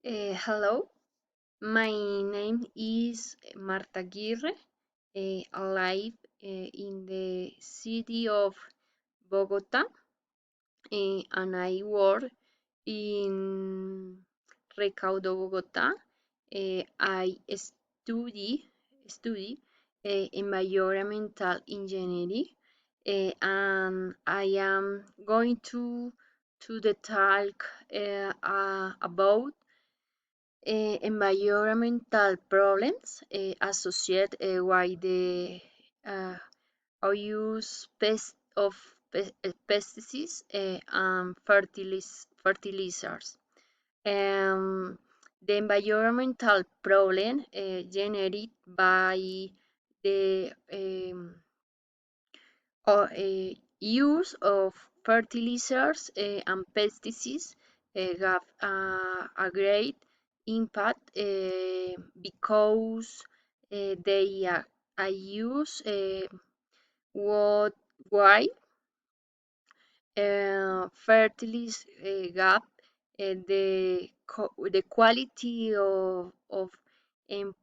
Hello, my name is Marta Aguirre. I live in the city of Bogota, and I work in Recaudo, Bogota. I study environmental engineering, and I am going to the talk about environmental problems associated with the uh, use of pesticides and fertilizers. Um, the environmental problem generated by the use of fertilizers and pesticides have a great impact because they are used worldwide. Fertilizer gap the quality of em-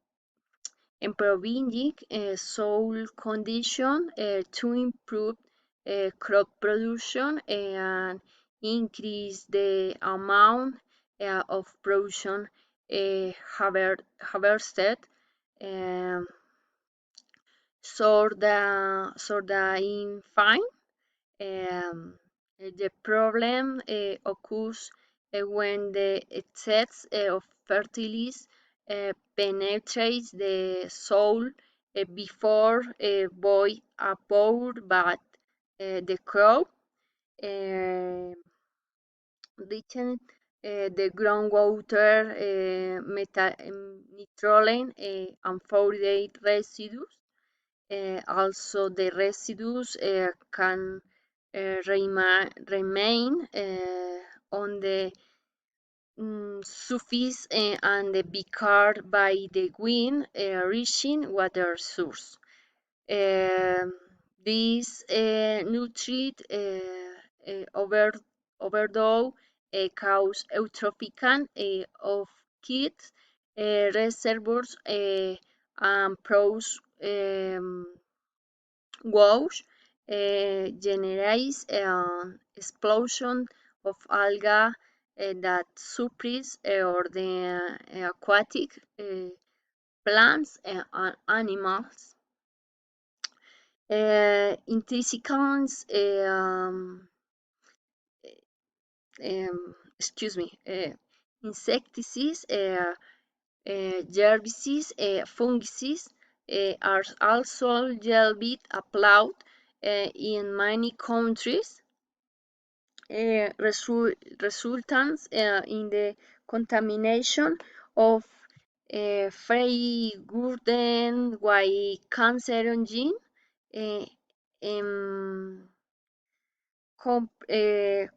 improving soil condition to improve crop production and increase the amount of production harvested. Um, so the in fine, the problem occurs when the excess of fertilizer penetrates the soil before boy aboard but the crop uh, reaching the groundwater, nitrogen, and phosphate residues. Also, the residues can remain on the surface and be caught by the wind, reaching water source. Um, this nutrient overdose cause eutrophication of kids reservoirs and pros wash generates an explosion of algae that suppress or the aquatic plants and animals. Intoxicants, excuse me, insecticides, herbicides, fungicides are also yielded applaud in many countries, resultants in the contamination of free-garden with cancerogen uh, um,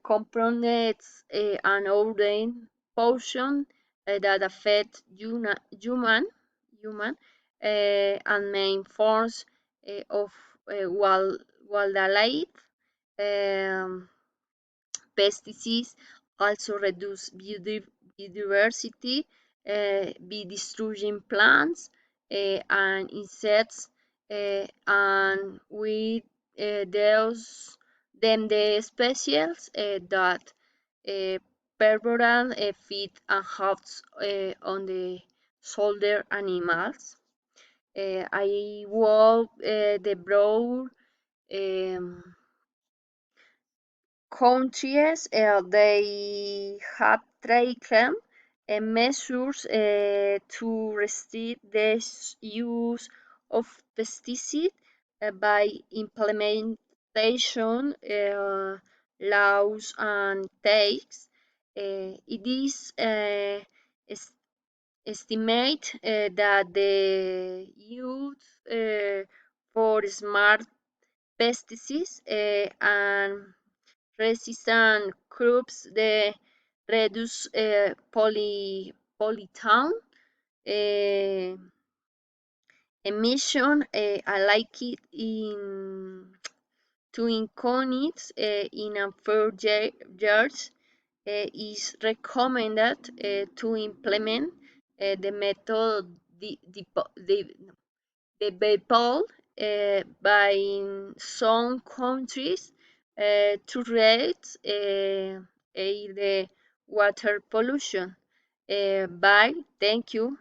components and ordain potion that affect human and main forms of wildlife. Um, Pesticides also reduce biodiversity by destroying plants and insects, and with those them the species that uh, perforate feed and house on the shoulder animals. I walk the broad um, countries. They have taken measures to restrict the use of pesticides by implementation laws and takes. It is estimate that the use for smart pesticides and resistant crops the reduce polytown uh, emission. I like it in to include in a 4 years is recommended to implement the method developed by some countries to reduce the water pollution. Bye. Thank you.